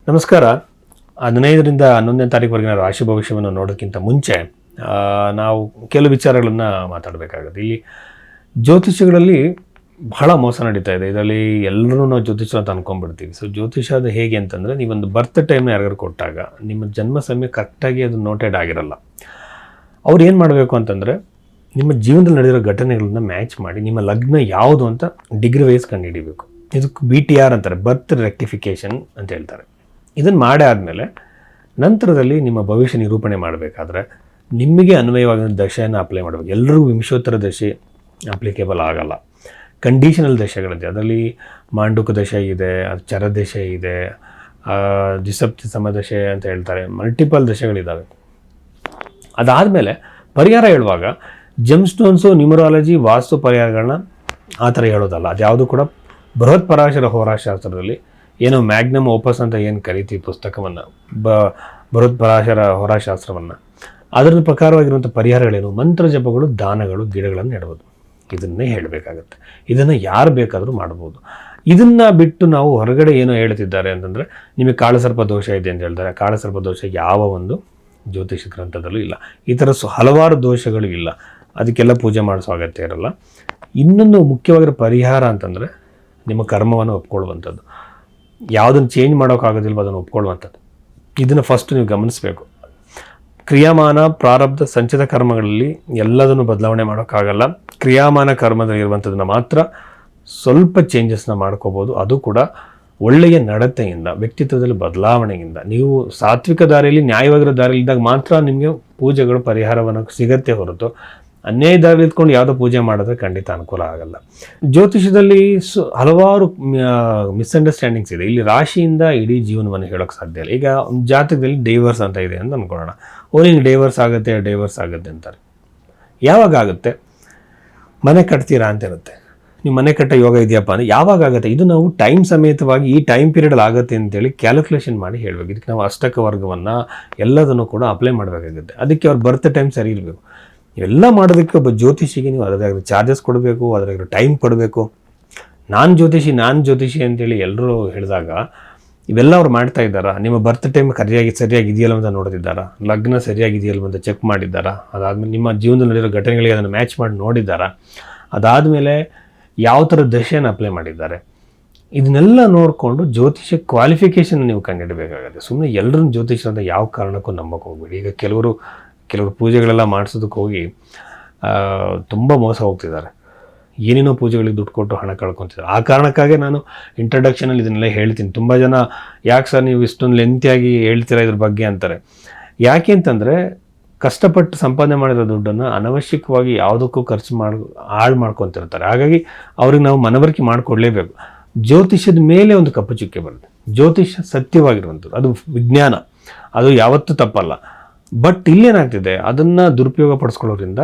ನಮಸ್ಕಾರ. 15ರಿಂದ 11ನೇ ತಾರೀಕುವರೆಗಿನ ರಾಶಿ ಭವಿಷ್ಯವನ್ನು ನೋಡೋಕ್ಕಿಂತ ಮುಂಚೆ ನಾವು ಕೆಲವು ವಿಚಾರಗಳನ್ನು ಮಾತಾಡಬೇಕಾಗುತ್ತೆ. ಇಲ್ಲಿ ಜ್ಯೋತಿಷ್ಯಗಳಲ್ಲಿ ಬಹಳ ಮೋಸ ನಡೀತಾ ಇದೆ. ಇದರಲ್ಲಿ ಎಲ್ಲರೂ ನಾವು ಜ್ಯೋತಿಷ್ಯ ಅಂತ ಅಂದ್ಕೊಂಡ್ಬಿಡ್ತೀವಿ. ಸೊ ಜ್ಯೋತಿಷ್ಯ ಅದು ಹೇಗೆ ಅಂತಂದರೆ, ನೀವೊಂದು ಬರ್ತ್ ಟೈಮ್ನ ಯಾರಿಗಾರು ಕೊಟ್ಟಾಗ ನಿಮ್ಮ ಜನ್ಮ ಸಮಯ ಕರೆಕ್ಟಾಗಿ ಅದು ನೋಟೆಡ್ ಆಗಿರಲ್ಲ. ಅವ್ರು ಏನು ಮಾಡಬೇಕು ಅಂತಂದರೆ, ನಿಮ್ಮ ಜೀವನದಲ್ಲಿ ನಡೆದಿರೋ ಘಟನೆಗಳನ್ನ ಮ್ಯಾಚ್ ಮಾಡಿ ನಿಮ್ಮ ಲಗ್ನ ಯಾವುದು ಅಂತ ಡಿಗ್ರಿ ವೈಸ್ ಕಂಡುಹಿಡಿಬೇಕು. ಇದಕ್ಕೆ BTR ಅಂತಾರೆ, ಬರ್ತ್ ರೆಕ್ಟಿಫಿಕೇಷನ್ ಅಂತ ಹೇಳ್ತಾರೆ. ಇದನ್ನು ಮಾಡೇ ಆದಮೇಲೆ ನಂತರದಲ್ಲಿ ನಿಮ್ಮ ಭವಿಷ್ಯ ನಿರೂಪಣೆ ಮಾಡಬೇಕಾದ್ರೆ ನಿಮಗೆ ಅನ್ವಯವಾಗಿರೋ ದಶೆಯನ್ನು ಅಪ್ಲೈ ಮಾಡಬೇಕು. ಎಲ್ಲರಿಗೂ ವಿಂಶೋತ್ತರ ದಶೆ ಅಪ್ಲಿಕೇಬಲ್ ಆಗಲ್ಲ. ಕಂಡೀಷನಲ್ ದಶೆಗಳಿದೆ. ಅದರಲ್ಲಿ ಮಾಂಡುಕ ದಶೆ ಇದೆ, ಚರ ದಶೆ ಇದೆ, ದ್ವಿಸಪ್ತಿ ಸಮದಶೆ ಅಂತ ಹೇಳ್ತಾರೆ, ಮಲ್ಟಿಪಲ್ ದಶೆಗಳಿದ್ದಾವೆ. ಅದಾದಮೇಲೆ ಪರಿಹಾರ ಹೇಳುವಾಗ ಜೆಮ್ ಸ್ಟೋನ್ಸು, ನ್ಯೂಮರಾಲಜಿ, ವಾಸ್ತು ಪರಿಹಾರಗಳನ್ನ ಆ ಥರ ಹೇಳೋದಲ್ಲ. ಅದ್ಯಾವುದು ಕೂಡ ಬೃಹತ್ ಪರಾಶರ ಹೋರಾಶಾಸ್ತ್ರದಲ್ಲಿ ಏನೋ ಮ್ಯಾಗ್ನಮ್ ಓಪಸ್ ಅಂತ ಏನು ಕರಿತೀವಿ ಪುಸ್ತಕವನ್ನು, ಬೃಹತ್ ಪರಾಶರ ಹೋರಾಶಾಸ್ತ್ರವನ್ನು, ಅದರ ಪ್ರಕಾರವಾಗಿರುವಂಥ ಪರಿಹಾರಗಳೇನು, ಮಂತ್ರ ಜಪಗಳು, ದಾನಗಳು, ಗಿಡಗಳನ್ನು ನೆಡುವುದು, ಇದನ್ನೇ ಹೇಳಬೇಕಾಗತ್ತೆ. ಇದನ್ನು ಯಾರು ಬೇಕಾದರೂ ಮಾಡ್ಬೋದು. ಇದನ್ನು ಬಿಟ್ಟು ನಾವು ಹೊರಗಡೆ ಏನೋ ಹೇಳ್ತಿದ್ದಾರೆ ಅಂತಂದರೆ, ನಿಮಗೆ ಕಾಳಸರ್ಪ ದೋಷ ಇದೆ ಅಂತ ಹೇಳ್ತಾರೆ. ಕಾಳಸರ್ಪ ದೋಷ ಯಾವ ಒಂದು ಜ್ಯೋತಿಷ ಗ್ರಂಥದಲ್ಲೂ ಇಲ್ಲ. ಈ ಥರ ಹಲವಾರು ದೋಷಗಳು ಇಲ್ಲ. ಅದಕ್ಕೆಲ್ಲ ಪೂಜೆ ಮಾಡಿಸೋ ಅಗತ್ಯ ಇರಲ್ಲ. ಇನ್ನೊಂದು ಮುಖ್ಯವಾಗಿರೋ ಪರಿಹಾರ ಅಂತಂದರೆ ನಿಮ್ಮ ಕರ್ಮವನ್ನು ಒಪ್ಕೊಳ್ಳುವಂಥದ್ದು. ಯಾವುದನ್ನು ಚೇಂಜ್ ಮಾಡೋಕ್ಕಾಗೋದಿಲ್ವೋ ಅದನ್ನು ಒಪ್ಕೊಳ್ಳುವಂಥದ್ದು. ಇದನ್ನು ಫಸ್ಟ್ ನೀವು ಗಮನಿಸಬೇಕು. ಕ್ರಿಯಾಮಾನ, ಪ್ರಾರಬ್ಧ, ಸಂಚಿತ ಕರ್ಮಗಳಲ್ಲಿ ಎಲ್ಲದನ್ನು ಬದಲಾವಣೆ ಮಾಡೋಕ್ಕಾಗಲ್ಲ. ಕ್ರಿಯಾಮಾನ ಕರ್ಮದಲ್ಲಿ ಇರುವಂಥದ್ದನ್ನು ಮಾತ್ರ ಸ್ವಲ್ಪ ಚೇಂಜಸ್ನ ಮಾಡ್ಕೋಬೋದು. ಅದು ಕೂಡ ಒಳ್ಳೆಯ ನಡತೆಯಿಂದ, ವ್ಯಕ್ತಿತ್ವದಲ್ಲಿ ಬದಲಾವಣೆಯಿಂದ. ನೀವು ಸಾತ್ವಿಕ ದಾರಿಯಲ್ಲಿ, ನ್ಯಾಯವಾಗಿರೋ ದಾರಿಯಲ್ಲಿ ಇದ್ದಾಗ ಮಾತ್ರ ನಿಮಗೆ ಪೂಜೆಗಳು ಪರಿಹಾರವನ್ನು ಸಿಗತ್ತೆ ಹೊರತು ಅನ್ಯಾಯ ದಾರಿಯಲ್ಲಿ ಇದ್ಕೊಂಡು ಯಾವುದೋ ಪೂಜೆ ಮಾಡಿದ್ರೆ ಖಂಡಿತ ಅನುಕೂಲ ಆಗಲ್ಲ. ಜ್ಯೋತಿಷದಲ್ಲಿ ಹಲವಾರು ಮಿಸ್ಅಂಡರ್ಸ್ಟ್ಯಾಂಡಿಂಗ್ಸ್ ಇದೆ. ಇಲ್ಲಿ ರಾಶಿಯಿಂದ ಇಡೀ ಜೀವನವನ್ನು ಹೇಳೋಕ್ಕೆ ಸಾಧ್ಯ ಇಲ್ಲ. ಈಗ ಜಾತಕದಲ್ಲಿ ಡೈವರ್ಸ್ ಅಂತ ಇದೆ ಅಂತ ಅಂದ್ಕೊಳ್ಳೋಣ. ನಿಂಗೆ ಡೈವರ್ಸ್ ಆಗುತ್ತೆ ಅಂತಾರೆ. ಯಾವಾಗ ಆಗುತ್ತೆ? ಮನೆ ಕಟ್ತೀರಾ ಅಂತ ಇರುತ್ತೆ. ನೀವು ಮನೆ ಕಟ್ಟ ಯೋಗ ಇದೆಯಪ್ಪ ಅಂದರೆ ಯಾವಾಗ ಆಗುತ್ತೆ? ಇದು ನಾವು ಟೈಮ್ ಸಮೇತವಾಗಿ ಈ ಟೈಮ್ ಪೀರಿಯಡಲ್ಲಿ ಆಗುತ್ತೆ ಅಂತೇಳಿ ಕ್ಯಾಲ್ಕುಲೇಷನ್ ಮಾಡಿ ಹೇಳಬೇಕು. ಇದಕ್ಕೆ ನಾವು ಅಷ್ಟಕ ವರ್ಗವನ್ನು ಎಲ್ಲದನ್ನು ಕೂಡ ಅಪ್ಲೈ ಮಾಡಬೇಕಾಗುತ್ತೆ. ಅದಕ್ಕೆ ಅವ್ರ ಬರ್ತ್ ಟೈಮ್ ಸರಿ ಇರಬೇಕು. ಇವೆಲ್ಲ ಮಾಡೋದಕ್ಕೆ ಒಬ್ಬ ಜ್ಯೋತಿಷಿಗೆ ನೀವು ಅದರಾಗಿರೋ ಚಾರ್ಜಸ್ ಕೊಡಬೇಕು, ಅದರಾಗಿರೋ ಟೈಮ್ ಕೊಡಬೇಕು. ನಾನು ಜ್ಯೋತಿಷಿ ಅಂತೇಳಿ ಎಲ್ಲರೂ ಹೇಳಿದಾಗ ಇವೆಲ್ಲ ಅವ್ರು ಮಾಡ್ತಾ ಇದ್ದಾರಾ? ನಿಮ್ಮ ಬರ್ತ್ ಟೈಮ್ ಸರಿಯಾಗಿ ಇದೆಯಲ್ಲ ಅಂತ ನೋಡ್ತಿದ್ದಾರಾ? ಲಗ್ನ ಸರಿಯಾಗಿದೆಯಲ್ಲ ಅಂತ ಚೆಕ್ ಮಾಡಿದ್ದಾರಾ? ಅದಾದಮೇಲೆ ನಿಮ್ಮ ಜೀವನದಲ್ಲಿ ನಡೆದಿರೋ ಘಟನೆಗಳಿಗೆ ಅದನ್ನು ಮ್ಯಾಚ್ ಮಾಡಿ ನೋಡಿದ್ದಾರಾ? ಅದಾದಮೇಲೆ ಯಾವ ಥರ ದಶೆಯನ್ನು ಅಪ್ಲೈ ಮಾಡಿದ್ದಾರೆ? ಇದನ್ನೆಲ್ಲ ನೋಡಿಕೊಂಡು ಜ್ಯೋತಿಷ ಕ್ವಾಲಿಫಿಕೇಷನ್ ನೀವು ಕಂಡುಹಿಡಬೇಕಾಗುತ್ತೆ. ಸುಮ್ಮನೆ ಎಲ್ಲರನ್ನ ಜ್ಯೋತಿಷ ಅಂತ ಯಾವ ಕಾರಣಕ್ಕೂ ನಂಬಕ್ಕೆ ಹೋಗ್ಬೇಡಿ. ಈಗ ಕೆಲವರು ಪೂಜೆಗಳೆಲ್ಲ ಮಾಡಿಸೋದಕ್ಕೆ ಹೋಗಿ ತುಂಬ ಮೋಸ ಹೋಗ್ತಿದ್ದಾರೆ. ಏನೇನೋ ಪೂಜೆಗಳಿಗೆ ದುಡ್ಡು ಕೊಟ್ಟು ಹಣ ಕಳ್ಕೊತಿದ್ದಾರೆ. ಆ ಕಾರಣಕ್ಕಾಗಿ ನಾನು ಇಂಟ್ರಡಕ್ಷನಲ್ಲಿ ಇದನ್ನೆಲ್ಲ ಹೇಳ್ತೀನಿ. ತುಂಬ ಜನ ಯಾಕೆ ಸರ್ ನೀವು ಇಷ್ಟೊಂದು ಲೆಂತಿಯಾಗಿ ಹೇಳ್ತೀರಾ ಇದ್ರ ಬಗ್ಗೆ ಅಂತಾರೆ. ಯಾಕೆ ಅಂತಂದರೆ, ಕಷ್ಟಪಟ್ಟು ಸಂಪಾದನೆ ಮಾಡಿರೋ ದುಡ್ಡನ್ನು ಅನವಶ್ಯಕವಾಗಿ ಯಾವುದಕ್ಕೂ ಹಾಳು ಮಾಡ್ಕೊತಿರ್ತಾರೆ. ಹಾಗಾಗಿ ಅವ್ರಿಗೆ ನಾವು ಮನವರಿಕೆ ಮಾಡಿಕೊಡ್ಲೇಬೇಕು. ಜ್ಯೋತಿಷ್ಯದ ಮೇಲೆ ಒಂದು ಕಪ್ಪು ಚುಕ್ಕೆ ಬರುತ್ತೆ. ಜ್ಯೋತಿಷ್ಯ ಸತ್ಯವಾಗಿರುವಂಥದ್ದು, ಅದು ವಿಜ್ಞಾನ, ಅದು ಯಾವತ್ತೂ ತಪ್ಪಲ್ಲ. ಬಟ್ ಇಲ್ಲೇನಾಗ್ತಿದೆ, ಅದನ್ನು ದುರುಪಯೋಗ ಪಡಿಸ್ಕೊಳ್ಳೋದ್ರಿಂದ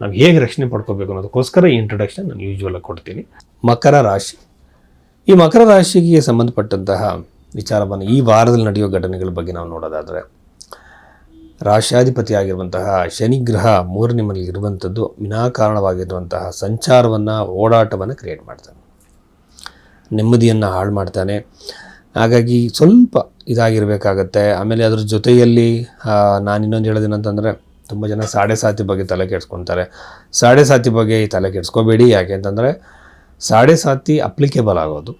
ನಾವು ಹೇಗೆ ರಕ್ಷಣೆ ಪಡ್ಕೋಬೇಕು ಅನ್ನೋದಕ್ಕೋಸ್ಕರ ಈ ಇಂಟ್ರೊಡಕ್ಷನ್ ನಾನು ಯೂಶ್ವಲಾಗಿ ಕೊಡ್ತೀನಿ. ಮಕರ ರಾಶಿ. ಈ ಮಕರ ರಾಶಿಗೆ ಸಂಬಂಧಪಟ್ಟಂತಹ ವಿಚಾರವನ್ನು ಈ ವಾರದಲ್ಲಿ ನಡೆಯೋ ಘಟನೆಗಳ ಬಗ್ಗೆ ನಾವು ನೋಡೋದಾದರೆ, ರಾಶ್ಯಾಧಿಪತಿ ಆಗಿರುವಂತಹ ಶನಿಗ್ರಹ 3ನೇ ಮನೆಯಲ್ಲಿ ಇರುವಂಥದ್ದು ವಿನಾಕಾರಣವಾಗಿರುವಂತಹ ಸಂಚಾರವನ್ನು, ಓಡಾಟವನ್ನು ಕ್ರಿಯೇಟ್ ಮಾಡ್ತಾನೆ, ನೆಮ್ಮದಿಯನ್ನು ಹಾಳು ಮಾಡ್ತಾನೆ. ಹಾಗಾಗಿ ಸ್ವಲ್ಪ ಇದಾಗಿರಬೇಕಾಗತ್ತೆ. ಆಮೇಲೆ ಅದ್ರ ಜೊತೆಯಲ್ಲಿ ನಾನು ಇನ್ನೊಂದು ಹೇಳೋದೇನಂತಂದರೆ, ತುಂಬ ಜನ ಸಾಡೆ ಸಾತಿ ಬಗ್ಗೆ ತಲೆ ಕೆಡಿಸ್ಕೊತಾರೆ. ಸಾಡೆ ಸಾತಿ ಬಗ್ಗೆ ತಲೆ ಕೆಡಿಸ್ಕೋಬೇಡಿ. ಯಾಕೆ ಅಂತಂದರೆ, ಸಾಡೆ ಸಾತಿ ಅಪ್ಲಿಕೇಬಲ್ ಆಗೋದು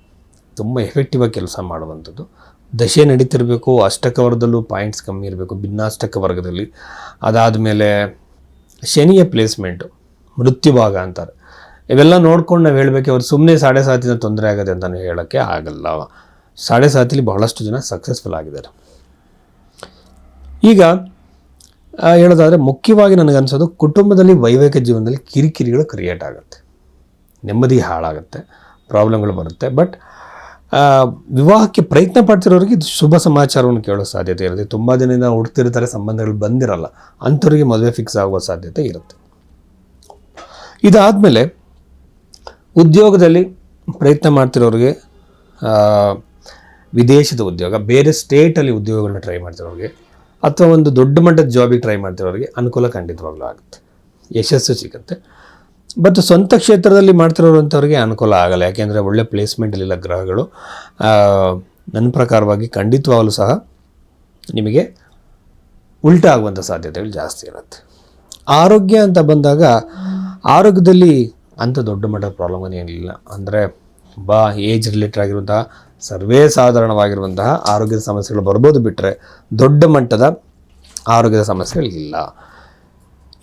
ತುಂಬ ಎಫೆಕ್ಟಿವ್ ಆಗಿ ಕೆಲಸ ಮಾಡುವಂಥದ್ದು. ದಶೆ ನಡೀತಿರಬೇಕು. ಅಷ್ಟಕ ವರ್ಗದಲ್ಲೂ ಪಾಯಿಂಟ್ಸ್ ಕಮ್ಮಿ ಇರಬೇಕು, ಭಿನ್ನಾಷ್ಟಕ ವರ್ಗದಲ್ಲಿ. ಅದಾದಮೇಲೆ ಶನಿಯ ಪ್ಲೇಸ್ಮೆಂಟು, ಮೃತ್ಯುಭಾಗ ಅಂತಾರೆ. ಇವೆಲ್ಲ ನೋಡ್ಕೊಂಡು ನಾವು ಹೇಳಬೇಕು. ಅವ್ರು ಸುಮ್ಮನೆ ಸಾಡೆ ಸಾತಿನ ತೊಂದರೆ ಆಗುತ್ತೆ ಅಂತಲೇ ಹೇಳೋಕ್ಕೆ ಆಗಲ್ಲ. ಸಾಡೆ ಸಾತಿಲಿ ಬಹಳಷ್ಟು ಜನ ಸಕ್ಸಸ್ಫುಲ್ ಆಗಿದ್ದಾರೆ. ಈಗ ಹೇಳೋದಾದರೆ, ಮುಖ್ಯವಾಗಿ ನನಗನ್ಸೋದು, ಕುಟುಂಬದಲ್ಲಿ ವೈವಾಹಿಕ ಜೀವನದಲ್ಲಿ ಕಿರಿಕಿರಿಗಳು ಕ್ರಿಯೇಟ್ ಆಗುತ್ತೆ, ನೆಮ್ಮದಿ ಹಾಳಾಗುತ್ತೆ, ಪ್ರಾಬ್ಲಮ್ಗಳು ಬರುತ್ತೆ. ಬಟ್ ವಿವಾಹಕ್ಕೆ ಪ್ರಯತ್ನ ಪಡ್ತಿರೋರಿಗೆ ಇದು ಶುಭ ಸಮಾಚಾರವನ್ನು ಕೇಳೋ ಸಾಧ್ಯತೆ ಇರುತ್ತೆ. ತುಂಬ ದಿನದಿಂದ ಹುಡ್ತಿರ್ತಾರೆ, ಸಂಬಂಧಗಳು ಬಂದಿರಲ್ಲ, ಅಂಥವ್ರಿಗೆ ಮದುವೆ ಫಿಕ್ಸ್ ಆಗುವ ಸಾಧ್ಯತೆ ಇರುತ್ತೆ. ಇದಾದಮೇಲೆ ಉದ್ಯೋಗದಲ್ಲಿ ಪ್ರಯತ್ನ ಮಾಡ್ತಿರೋರಿಗೆ, ವಿದೇಶದ ಉದ್ಯೋಗ, ಬೇರೆ ಸ್ಟೇಟಲ್ಲಿ ಉದ್ಯೋಗಗಳನ್ನ ಟ್ರೈ ಮಾಡ್ತಿರೋರಿಗೆ, ಅಥವಾ ಒಂದು ದೊಡ್ಡ ಮಟ್ಟದ ಜಾಬಿಗೆ ಟ್ರೈ ಮಾಡ್ತಿರೋರಿಗೆ ಅನುಕೂಲ ಖಂಡಿತವಾಗ್ಲೂ ಆಗುತ್ತೆ, ಯಶಸ್ಸು ಸಿಗುತ್ತೆ. ಬಟ್ ಸ್ವಂತ ಕ್ಷೇತ್ರದಲ್ಲಿ ಮಾಡ್ತಿರೋವಂಥವ್ರಿಗೆ ಅನುಕೂಲ ಆಗಲ್ಲ. ಯಾಕೆಂದರೆ ಒಳ್ಳೆ ಪ್ಲೇಸ್ಮೆಂಟಲ್ಲಿಲ್ಲ ಗ್ರಹಗಳು. ನನ್ನ ಪ್ರಕಾರವಾಗಿ ಖಂಡಿತವಾಗಲೂ ಸಹ ನಿಮಗೆ ಉಲ್ಟಾ ಆಗುವಂಥ ಸಾಧ್ಯತೆಗಳು ಜಾಸ್ತಿ ಇರುತ್ತೆ. ಆರೋಗ್ಯ ಅಂತ ಬಂದಾಗ ಆರೋಗ್ಯದಲ್ಲಿ ಅಂಥ ದೊಡ್ಡ ಮಟ್ಟದ ಪ್ರಾಬ್ಲಮ್ ಏನಿಲ್ಲ. ಅಂದರೆ ಏಜ್ ರಿಲೇಟೆಡ್ ಆಗಿರುವಂತಹ ಸರ್ವೇ ಸಾಧಾರಣವಾಗಿರುವಂತಹ ಆರೋಗ್ಯದ ಸಮಸ್ಯೆಗಳು ಬರ್ಬೋದು, ಬಿಟ್ಟರೆ ದೊಡ್ಡ ಮಟ್ಟದ ಆರೋಗ್ಯದ ಸಮಸ್ಯೆಗಳಿಲ್ಲ.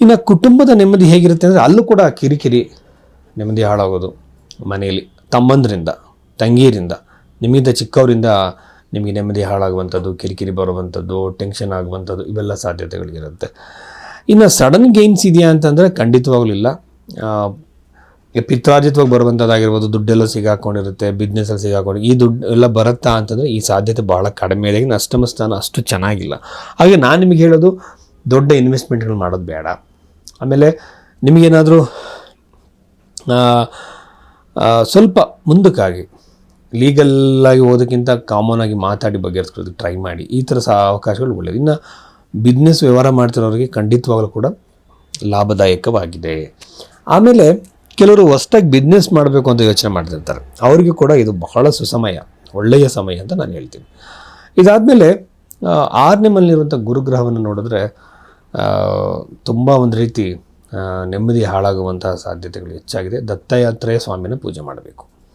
ಇನ್ನು ಕುಟುಂಬದ ನೆಮ್ಮದಿ ಹೇಗಿರುತ್ತೆ ಅಂದರೆ ಅಲ್ಲೂ ಕೂಡ ಕಿರಿಕಿರಿ, ನೆಮ್ಮದಿ ಹಾಳಾಗೋದು ಮನೆಯಲ್ಲಿ, ತಮ್ಮಂದರಿಂದ, ತಂಗಿಯರಿಂದ, ನಿಮಗಿಂತ ಚಿಕ್ಕವರಿಂದ ನಿಮಗೆ ನೆಮ್ಮದಿ ಹಾಳಾಗುವಂಥದ್ದು, ಕಿರಿಕಿರಿ ಬರುವಂಥದ್ದು, ಟೆನ್ಷನ್ ಆಗುವಂಥದ್ದು, ಇವೆಲ್ಲ ಸಾಧ್ಯತೆಗಳಿರುತ್ತೆ. ಇನ್ನು ಸಡನ್ ಗೇನ್ಸ್ ಇದೆಯಾ ಅಂತಂದರೆ ಖಂಡಿತವಾಗ್ಲೂ ಇಲ್ಲ. ಪಿತ್ರಾರ್ಜಿತವಾಗಿ ಬರುವಂಥದ್ದಾಗಿರ್ಬೋದು, ದುಡ್ಡೆಲ್ಲ ಸಿಗಾಕೊಂಡಿರುತ್ತೆ, ಬಿಸ್ನೆಸ್ಸಲ್ಲಿ ಸಿಗಾಕೊಂಡು ಈ ದುಡ್ಡು ಎಲ್ಲ ಬರುತ್ತಾ ಅಂತಂದರೆ ಈ ಸಾಧ್ಯತೆ ಭಾಳ ಕಡಿಮೆ ಇದೆ. ಅಷ್ಟಮ ಸ್ಥಾನ ಅಷ್ಟು ಚೆನ್ನಾಗಿಲ್ಲ. ಹಾಗೆ ನಾನು ನಿಮಗೆ ಹೇಳೋದು, ದೊಡ್ಡ ಇನ್ವೆಸ್ಟ್ಮೆಂಟ್ಗಳು ಮಾಡೋದು ಬೇಡ. ಆಮೇಲೆ ನಿಮಗೇನಾದರೂ ಸ್ವಲ್ಪ ಮುಂದಕ್ಕಾಗಿ ಲೀಗಲ್ಲಾಗಿ ಓದೋಕ್ಕಿಂತ ಕಾಮನಾಗಿ ಮಾತಾಡಿ ಬಗೆಹರಿಸ್ಕೊಳ್ಳೋದಕ್ಕೆ ಟ್ರೈ ಮಾಡಿ. ಈ ಥರ ಅವಕಾಶಗಳು ಒಳ್ಳೆಯದು. ಇನ್ನು ಬಿಸ್ನೆಸ್ ವ್ಯವಹಾರ ಮಾಡ್ತಿರೋರಿಗೆ ಖಂಡಿತವಾಗಲೂ ಕೂಡ ಲಾಭದಾಯಕವಾಗಿದೆ. ಆಮೇಲೆ ಕೆಲವರು ಹೊಸ್ದಾಗಿ ಬಿಸ್ನೆಸ್ ಮಾಡಬೇಕು ಅಂತ ಯೋಚನೆ ಮಾಡ್ತಿರ್ತಾರೆ, ಅವರಿಗೂ ಕೂಡ ಇದು ಬಹಳ ಸುಸಮಯ, ಒಳ್ಳೆಯ ಸಮಯ ಅಂತ ನಾನು ಹೇಳ್ತೀನಿ. ಇದಾದಮೇಲೆ 6ನೇ ಮನೆಯಲ್ಲಿರುವಂಥ ಗುರುಗ್ರಹವನ್ನು ನೋಡಿದ್ರೆ ತುಂಬ ಒಂದು ರೀತಿ ನೆಮ್ಮದಿ ಹಾಳಾಗುವಂತಹ ಸಾಧ್ಯತೆಗಳು ಹೆಚ್ಚಾಗಿದೆ. ದತ್ತಾತ್ರೇಯ ಸ್ವಾಮಿನ ಪೂಜೆ ಮಾಡಬೇಕು.